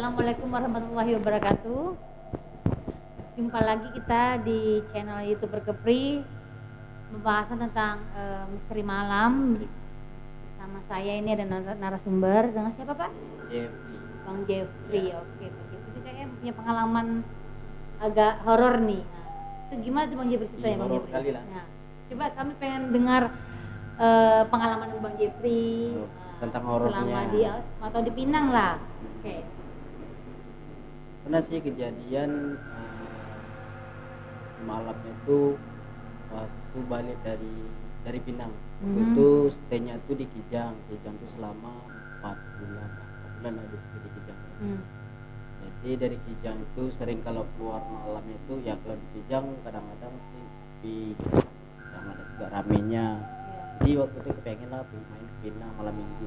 Assalamualaikum warahmatullahi wabarakatuh. Jumpa lagi kita di channel YouTuber Kepri, pembahasan tentang misteri malam. Sama saya ini ada narasumber dengan siapa Pak? Jeffrey. Bang Jeffrey. Ya. Oke, Bang Jeffrey kayaknya punya pengalaman agak horor nih. Nah, itu gimana tuh Bang Jeffrey ceritanya Bang Jeffrey? Kali lah. Nah, coba kami pengen dengar pengalaman Bang Jeffrey tentang horornya selama di atau di Pinang lah. Oke. Pernah sih kejadian malamnya itu waktu balik dari Pinang. Itu stay-nya tuh di Kijang tuh selama 4 bulan ada di Kijang. Jadi dari Kijang itu sering kalau keluar malamnya itu ya kalau di Kijang kadang-kadang sih sepi, kadang ada juga ramenya. Jadi waktu itu kepengen lah main ke Pinang malam minggu.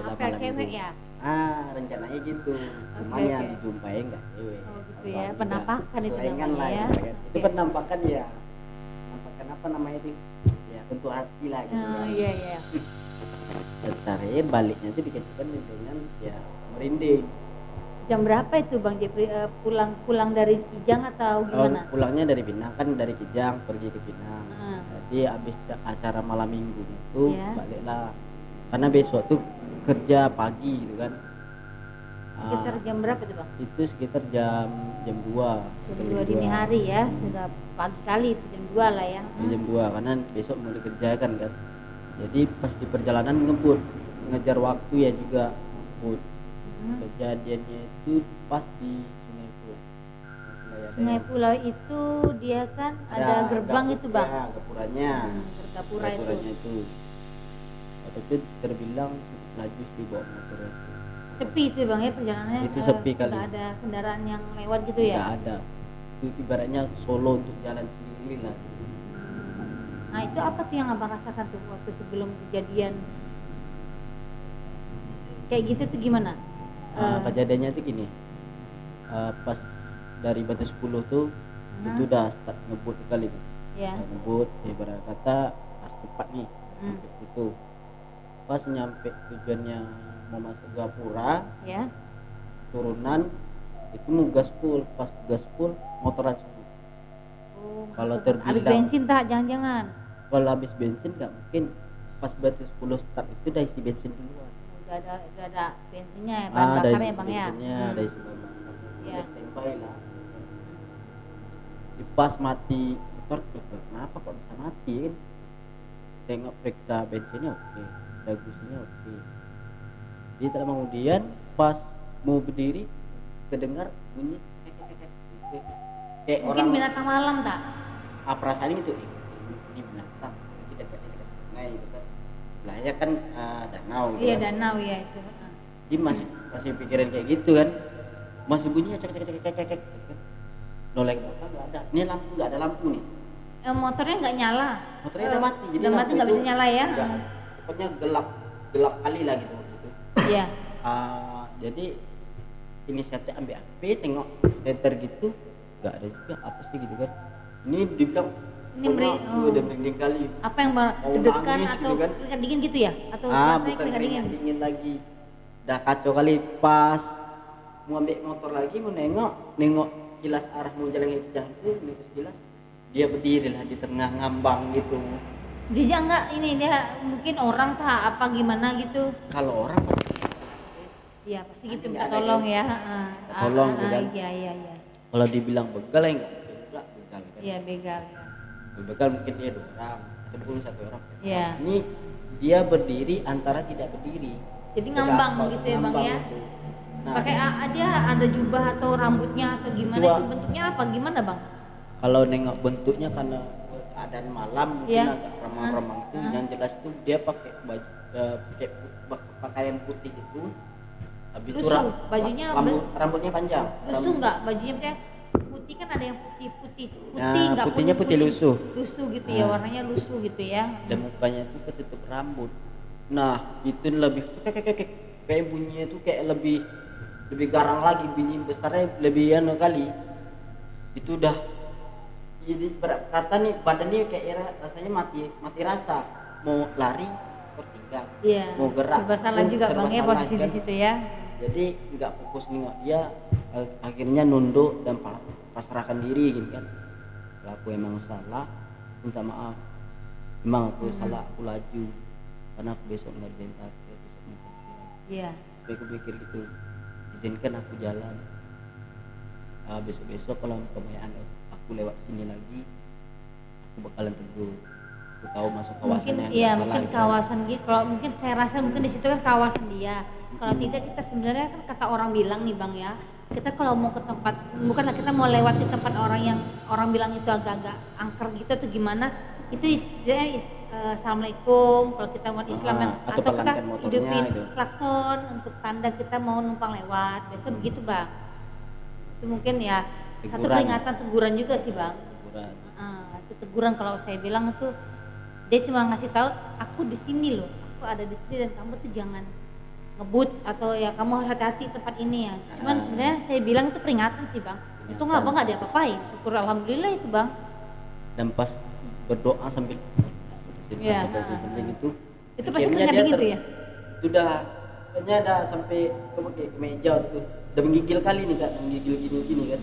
Apa cewek ya? Rencananya gitu. Cuman yang dijumpai enggak cewek. Oh gitu ya, penampakan itu namanya ya. Itu penampakan ya. Penampakan apa namanya itu? Ya tentu hati lah gitu. Oh iya. Terakhir baliknya itu dikejutkan dengan ya merinding. Jam berapa itu Bang Jeffrey pulang dari Kijang atau gimana? Pulangnya dari Pinang, kan dari Kijang pergi ke Pinang. Jadi habis acara malam minggu itu baliklah. Karena besok tuh kerja pagi gitu kan. Sekitar jam berapa tuh Bang? Itu sekitar jam 2. Jam 2 dini hari ya, sudah pagi kali itu jam 2 lah ya. Jam 2 karena besok mau dikerjakan kan. Jadi pas di perjalanan ngebut, ngejar waktu ya juga ngebut. Kejadiannya itu pas di Sungai Pulau. Sungai Pulau itu dia kan ada gerbang itu Bang. Ya, gapuranya. Gapura itu. Waktu itu terbilang laju sih bawa motor itu. Sepi itu Bang ya perjalanannya. Itu sepi kali. Nggak ada kendaraan yang lewat gitu ya? Nggak ada. Itu ibaratnya Solo untuk jalan sendiri lah. Nah itu apa tuh yang Abang rasakan tuh waktu sebelum kejadian kayak gitu tuh gimana? Kejadiannya tuh gini, pas dari Batu 10 tuh itu udah start ngebut kali tuh. Ngebut, ibarat kata harus cepat nih sampai situ. Pas nyampe tujuannya mau masuk Gapura, turunan itu mau gaspol, pas gaspol motor langsung. Kalau terbilang habis bensin tak jangan-jangan? Kalau habis bensin nggak mungkin, pas Batu 10 start itu udah isi bensin duluan. Udah ada bensinnya ya, bahan bakarnya Bang ya? Ada isi bahan bakar. Udah standby lah. Di pas mati motor, kenapa kok bisa mati kan? Tengok periksa bensinnya oke, bagusnya oke. Jadi kemudian pas mau berdiri kedengar bunyi kayak mungkin orang binatang malam tak? Perasaan itu ini binatang tidak sungai itu kan sebelahnya kan danau gitu. Iya kan. Danau ya itu. Jadi masih pikiran kayak gitu kan, masih bunyinya cek noleng apa nggak ada, ini lampu nggak ada lampu nih. Motornya nggak nyala. Motornya udah mati, jadi udah mati nggak bisa nyala ya? Pokoknya gelap kali lah gitu. Iya. Jadi inisiatif ambil HP, tengok center gitu, nggak ada juga apa sih gitu kan. Ini dibilang ini udah merinding kali. Apa yang deg-degan atau gitu kan? keringat dingin gitu ya? Atau rasanya bukan keringat dingin lagi. Udah kacau kali, pas mau ambil motor lagi, mau nengok sekilas arah mau jalan Kijang itu, nengok sekilas dia berdiri lah di tengah ngambang gitu. Jejak enggak ini dia mungkin orang tak apa gimana gitu? Kalau orang pasti iya pasti gitu minta tolong ya. Tolong kan? Iya. Kalau dibilang begal ya enggak begal kan? Iya begal. Begal mungkin dia 2 orang atau 1 orang. Iya. Ini dia berdiri antara tidak berdiri. Jadi ngambang gitu ya Bang ya? Gitu. Nah, pakai dia ada jubah atau rambutnya atau gimana itu bentuknya apa gimana Bang? Kalau nengok bentuknya karena keadaan malam mungkin agak remang-remang itu, yang jelas tuh dia pakai baju pakai pakaian putih itu. Habis itu rambutnya panjang. Lusuh enggak bajunya misalnya putih kan ada yang putih enggak putihnya putih lusuh gitu ya, warnanya lusuh gitu ya. Dan mukanya itu ketutup rambut. Nah itu lebih kayak bunyinya itu kayak lebih garang lagi, bunyi besarnya lebih kali. Itu udah jadi kata nih badannya kayak rasanya mati rasa, mau lari tertinggal nggak Iya, mau gerak, serba salah juga serba bang ya salah, posisi kan. di situ ya. Jadi nggak fokus nengok dia, akhirnya nunduk dan pasrahkan diri gitu kan. Kalau aku emang salah, minta maaf. Emang aku salah, aku laju karena aku besok ngerjain target, besok ngerjain. Iya. Tapi aku pikir gitu, izinkan aku jalan. Besok-besok kalau kebayaan aku lewat sini lagi, aku bakalan tegur. Aku tahu masuk kawasan Mungkin yang iya, salah mungkin gitu. kawasan gitu. Kalau mungkin saya rasa mungkin di situ kan kawasan dia. Kalau tidak kita sebenarnya kan kata orang bilang nih bang ya, kita kalau mau ke tempat, bukanlah kita mau lewat di tempat orang yang orang bilang itu agak-agak angker gitu atau gimana, itu istilahnya assalamualaikum kalau kita umat Islam ya, atau atau kita pelankan motornya hidupin gitu. klakson untuk tanda kita mau numpang lewat, biasa begitu bang. Itu mungkin ya satu Teguran. peringatan teguran juga sih bang. Teguran. Itu teguran kalau saya bilang itu dia cuma ngasih tahu aku di sini loh, aku ada di sini dan kamu tuh jangan ngebut atau ya kamu harus hati-hati tempat ini ya. Cuman sebenarnya saya bilang itu peringatan sih bang. Itu nggak bang, nggak diapa-apain. Syukur alhamdulillah itu bang. Dan pas berdoa sambil Ya. itu pasti keringat dingin tuh ya. Sudah, kayaknya ada sampai ke meja itu, udah menggigil kali nih kak, menggigil gini kan.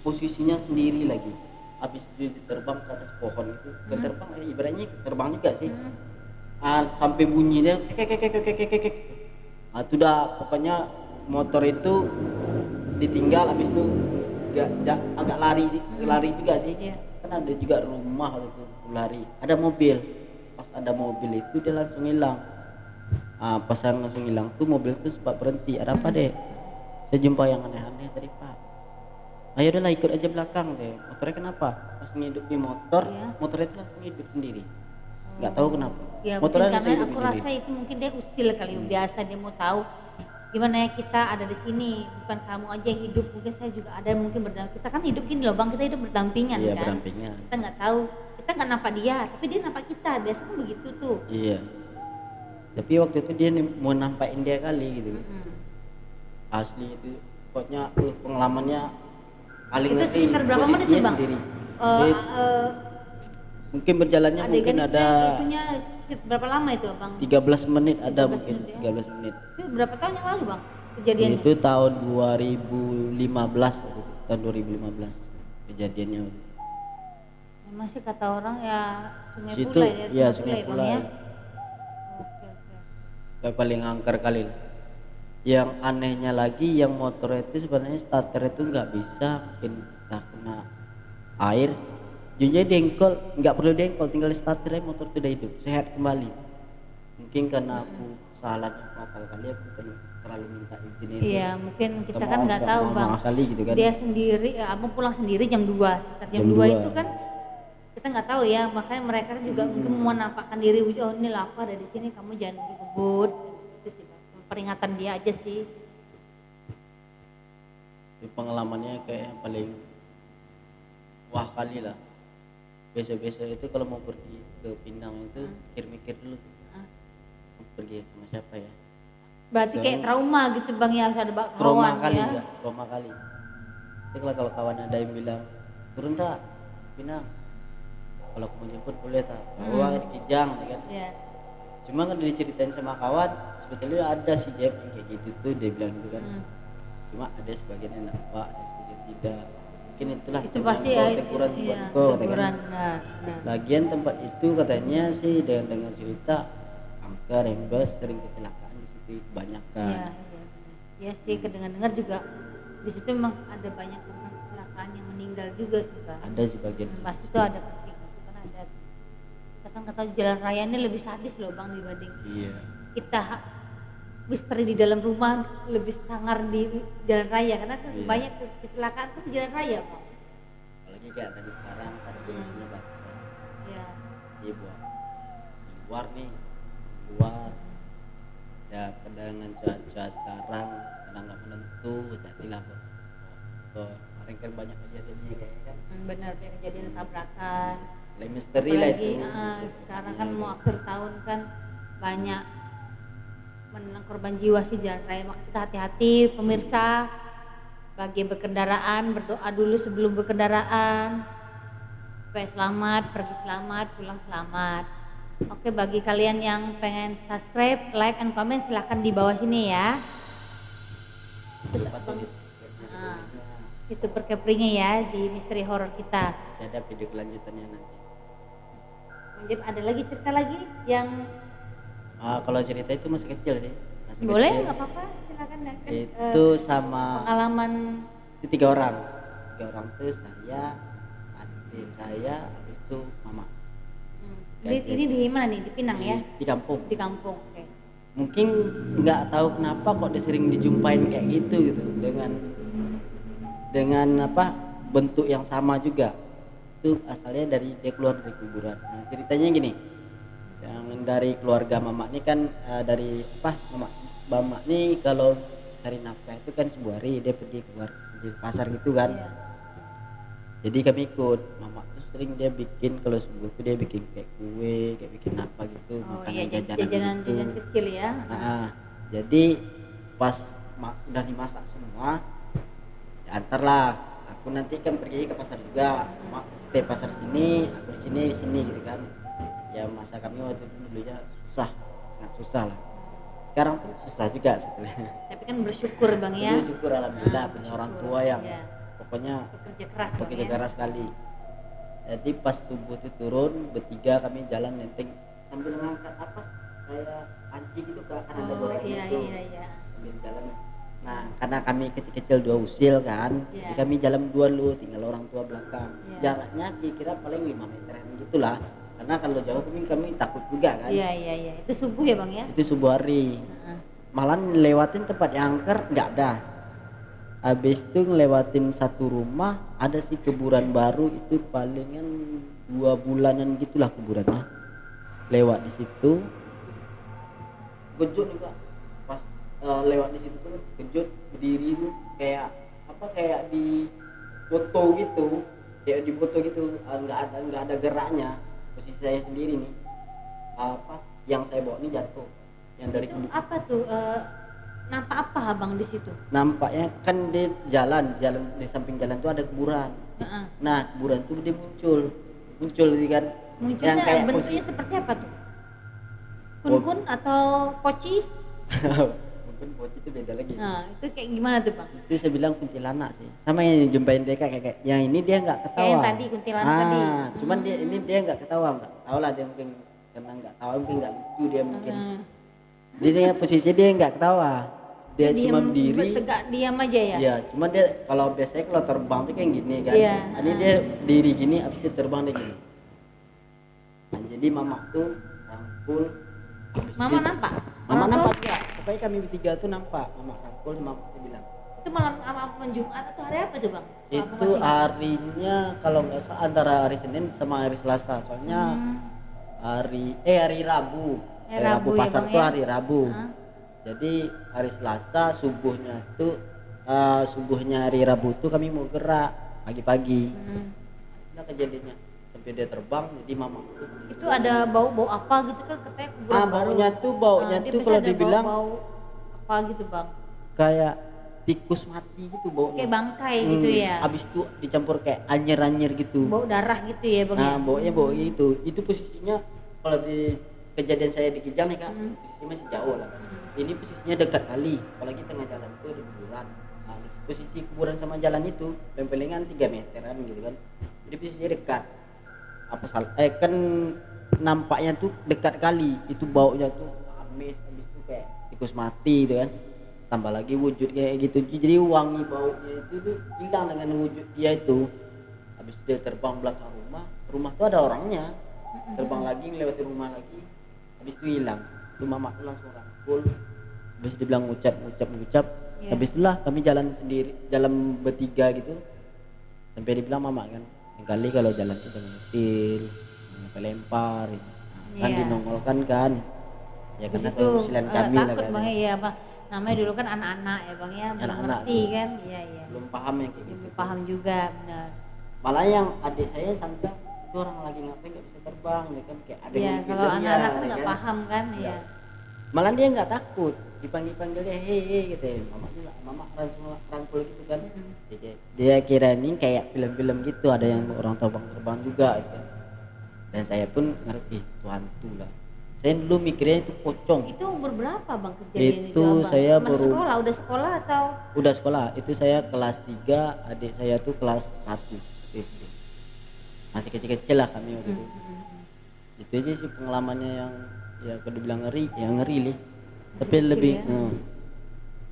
Posisinya sendiri lagi. Habis itu terbang ke atas pohon itu, terbang ibaratnya terbang juga sih. Sampai bunyinya kek. Itu udah pokoknya motor itu ditinggal, habis itu agak lari juga sih. Kan ada juga rumah waktu itu lari, ada mobil. Pas ada mobil itu dia langsung hilang. Pas langsung hilang tuh mobil itu sempat berhenti. Ada apa deh? Saya jumpa yang aneh-aneh tadi pak. Ayo udahlah ikut aja belakang deh. Motornya kenapa? Pas ngidup di motor, motornya itu langsung hidup sendiri. Nggak tahu kenapa. Ya motornya mungkin karena aku rasa itu mungkin dia ustil kali, biasa dia mau tahu gimana ya kita ada di sini, bukan kamu aja yang hidup, mungkin saya juga ada, mungkin kita kan hidup gini loh bang, kita hidup berdampingan kan. Berdampingan. Kita nggak tahu, kita nggak nampak dia, tapi dia nampak kita, biasa kan begitu tuh. Iya. Tapi waktu itu dia mau nampakin dia kali gitu. Asli itu, pokoknya pengalamannya paling itu sekitar berapa menit tuh bang? Mungkin berjalannya mungkin ada itunya berapa lama itu bang? 13 menit ada 13 mungkin menit, 13 menit. Itu berapa tahun yang lalu bang kejadiannya? Itu tahun 2015 waktu itu, tahun 2015 kejadiannya. Masih kata orang ya Sungai Situ, Pulai ya, Sungai Pulai Pulai. Bang, ya? Kayak paling angker kali. Yang anehnya lagi yang motor itu sebenarnya starter itu nggak bisa, mungkin kena air. Jadi dengkol, nggak perlu dengkol, tinggal starter aja motor itu udah hidup, sehat kembali. Mungkin karena aku salahnya fatal kali, aku terlalu minta izin itu. Iya, mungkin kita kan nggak tahu bang. Kali, gitu kan. Dia sendiri, abang pulang sendiri jam 2, sekitar jam 2 itu kan kita nggak tahu ya, makanya mereka juga mungkin mau nampakkan diri, oh ini lah aku ada di sini, kamu jangan ngebut. Itu sih bang, peringatan dia aja sih. Itu pengalamannya kayak yang paling wah kali lah. Besok-besok itu kalau mau pergi ke Pinang itu mikir-mikir dulu pergi sama siapa ya. Berarti kayak trauma gitu bang ya, harus ada kawan trauma kali ya. Trauma kali. Jadi kalau kawan ada yang bilang turun tak Pinang, kalau aku mau jemput boleh tak, bawa di Kijang kan. Cuma kan diceritain sama kawan, sebetulnya ada si Jeff yang kayak gitu tuh, dia bilang gitu kan. Cuma ada sebagian yang nampak, ada sebagian tidak. Mungkin itulah itu pasti ya, teguran teguran. Lagian tempat itu katanya sih dengan cerita angker yang sering kecelakaan di situ kebanyakan. Iya sih, kedengar-dengar juga di situ memang ada banyak kecelakaan yang meninggal juga sih Pak. Ada sebagian. Pasti itu ada pasti gitu kan ada. Kita kan kata jalan raya ini lebih sadis loh bang dibanding. Iya. Kita misteri di dalam rumah lebih sangar di jalan raya karena kan banyak kecelakaan tuh di jalan raya Pak. Apalagi kayak tadi sekarang ada kondisinya basah. Iya. Iya buat di luar nih, luar ya dengan cuaca sekarang kadang nggak menentu, hati-hatilah bro. Kemarin kan banyak kejadiannya kayak kan. Benar, kejadian tabrakan. Selain misteri lah itu. Sekarang kan mau akhir tahun kan banyak menelan korban jiwa sih jalan raya, maka kita hati-hati pemirsa. Bagi yang berkendaraan, berdoa dulu sebelum berkendaraan supaya selamat, pergi selamat, pulang selamat. Oke, bagi kalian yang pengen subscribe, like, and comment silahkan di bawah sini ya. Terus itu perkeprinya ya di misteri horor kita. Masih ada video kelanjutannya nanti. Ada lagi cerita lagi yang kalau cerita itu masih kecil sih. Boleh, nggak apa-apa, silakan. Itu sama pengalaman itu 3 orang tuh saya, adik saya, habis itu mama. Ini di mana nih? Di Pinang ya? Di kampung. Di kampung, oke. Mungkin nggak tahu kenapa kok sering dijumpain kayak gitu dengan apa bentuk yang sama juga. Itu asalnya dia keluar dari kuburan. Nah, ceritanya gini, yang dari keluarga mama ini kan dari mama ini kalau cari nafkah itu kan sebuah hari dia pergi keluar di pasar gitu kan. Iya. Jadi kami ikut. Mama tuh sering dia bikin kalau subuh tuh dia bikin kayak kue, kayak bikin apa gitu, makanan jajanan kecil ya. Jadi pas udah dimasak semua, ya antarlah. Aku nanti kan pergi ke pasar juga. Stay pasar sini, aku di sini gitu kan. Ya masa kami waktu dulu ya sangat susah lah. Sekarang tuh susah juga sebetulnya. Tapi kan bersyukur Bang ya. Bersyukur alhamdulillah punya orang tua yang pokoknya bekerja keras sekali. Jadi pas subuh tuh turun bertiga kami jalan nenteng sambil ngangkat apa kayak panci gitu kan ada gorengnya tuh. Iya. Sambil jalan. Nah karena kami kecil-kecil 2 usil kan, jadi kami jalan 2 dulu, tinggal orang tua belakang. Jaraknya kira-kira paling 5 meteran gitulah. Karena kalau jauh kami takut juga kan. Iya. Itu subuh ya Bang ya? Itu subuh hari. Malah lewatin tempat yang angker nggak ada. Habis itu ngelewatin satu rumah, ada sih kuburan baru itu palingan 2 bulanan gitulah kuburannya. Lewat di situ, kejut juga. Pas lewat di situ tuh kejut berdiri tuh kayak di foto gitu, nggak ada geraknya. Posisi saya sendiri nih, yang saya bawa ini jatuh. Yang dari itu apa tuh? Nampak apa Abang di situ? Nampaknya kan di jalan di samping jalan tuh ada kuburan. Nah kuburan tuh dia muncul sih kan. Munculnya yang kayak bentuknya seperti apa tuh? Kun atau poci? Mungkin poci itu beda lagi. Nah itu kayak gimana tuh Bang? Itu saya bilang kuntilanak sih. Sama yang jumpain dia kayak yang ini dia nggak ketawa. Kayak yang tadi kuntilanak tadi. Cuman dia nggak ketawa, nggak tahu lah dia mungkin karena nggak tahu mungkin nggak lucu dia mungkin. Jadi posisinya dia nggak ketawa. Dia cuma berdiri tegak diam aja ya. Iya, cuma dia kalau biasanya kalau terbang tuh kayak gini kan. Iya. Ini dia diri gini habis itu terbang dia gini. Nah, jadi mama tuh rangkul. Mama nampak? Mama nampak juga. Pokoknya kami bertiga tuh nampak. Mama rangkul, mama tuh bilang. Itu malam Jumat atau hari apa tuh Bang? Itu harinya kalau nggak salah antara hari Senin sama hari Selasa. Soalnya hari Rabu. Hari Rabu pasar tuh hari Rabu. Jadi hari Selasa subuhnya hari Rabu tuh kami mau gerak pagi-pagi. Nah kejadiannya sampai dia terbang jadi mama. Itu ada bau apa gitu kan katanya kuburan baru. Baunya tuh kalau dibilang bau apa gitu Bang? Kayak tikus mati gitu baunya. Kayak bangkai gitu ya. Habis itu dicampur kayak anyer-anyer gitu. Bau darah gitu ya Bang. Baunya bau itu. Itu posisinya kalau di kejadian saya di Kijang nih Kak, posisinya masih jauh lah. Ini posisinya dekat kali, apalagi tengah jalan itu ada kuburan. Nah, posisi kuburan sama jalan itu lempelengan 3 meteran gitu kan. Jadi posisinya dekat. Kan nampaknya tuh dekat kali. Itu baunya tuh habis itu kayak tikus mati gitu kan. Tambah lagi wujud kayak gitu. Jadi wangi baunya itu tuh hilang dengan wujud dia itu. Habis dia terbang belakang rumah tuh ada orangnya. Terbang lagi melewati rumah lagi. Habis itu hilang. Itu mama tuh langsung rangkul. Habis dibilang ngucap. Habis itulah kami jalan sendiri, jalan bertiga gitu. Sampai dibilang mama kan, kali kalau jalan itu jangan nyetir, jangan lempar gitu. Kan dinongolkan kan. Ya karena kesulitan kami lah kan. Bang ya Bang. Namanya dulu kan anak-anak ya Bang ya, belum ngerti kan. Iya. Belum paham yang kayak gitu. Belum paham juga, benar. Malah yang adik saya sangka itu orang lagi ngapain nggak bisa terbang ya kan kayak ada yang kalau anak-anak kan nggak paham kan ya. Malah dia nggak takut dipanggil dia hei gitu ya. Mama rangkul gitu kan. Dia kira ini kayak film-film gitu ada yang orang terbang juga gitu. Dan saya pun ngerti itu hantu lah. Saya dulu mikirnya itu pocong. Itu umur berapa bang kejadian itu? Saya baru udah sekolah atau? Udah sekolah. Itu saya kelas 3, adik saya tuh kelas 1 SD. Masih kecil-kecil lah kami waktu itu. Itu aja sih pengalamannya yang ya kalau bilang ngeri, ya ngeri nih. Tapi lebih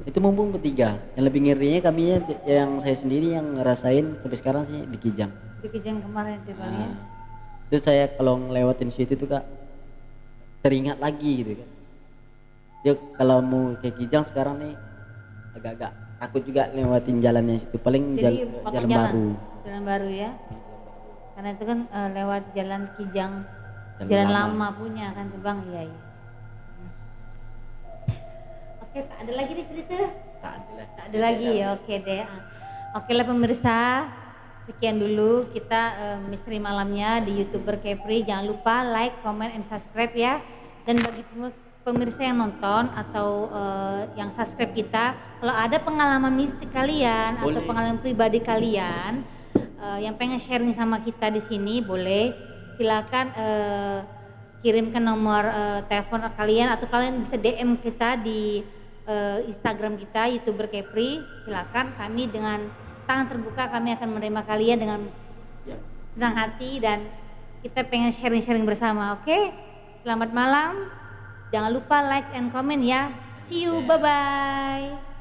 itu mumpung bertiga. Yang lebih ngerinya kami yang saya sendiri yang ngerasain sampai sekarang sih di Kijang. Di Kijang kemarin itu bang ya. Itu saya kalau ngelewatin situ tuh Kak teringat lagi gitu kan. Ya kalau mau ke Kijang sekarang nih agak-agak takut juga lewatin jalannya situ. Paling jalan baru. Jalan baru ya. Karena itu kan lewat jalan Kijang, jalan lama punya kan tuh bang, iya. Oke, tak ada lagi nih cerita? Tak ada lagi ya, oke deh. Oke lah pemirsa, sekian dulu kita misteri malamnya di YouTuber Kepri. Jangan lupa like, comment, and subscribe ya. Dan bagi pemirsa yang nonton atau yang subscribe kita, kalau ada pengalaman mistik kalian atau pengalaman pribadi kalian yang pengen sharing sama kita di sini, boleh silakan kirimkan nomor telepon kalian atau kalian bisa DM kita di Instagram kita YouTuber Kepri. Silakan, kami dengan tangan terbuka kami akan menerima kalian dengan senang hati dan kita pengen sharing-sharing bersama. Oke? Selamat malam. Jangan lupa like and comment ya. See you, bye-bye.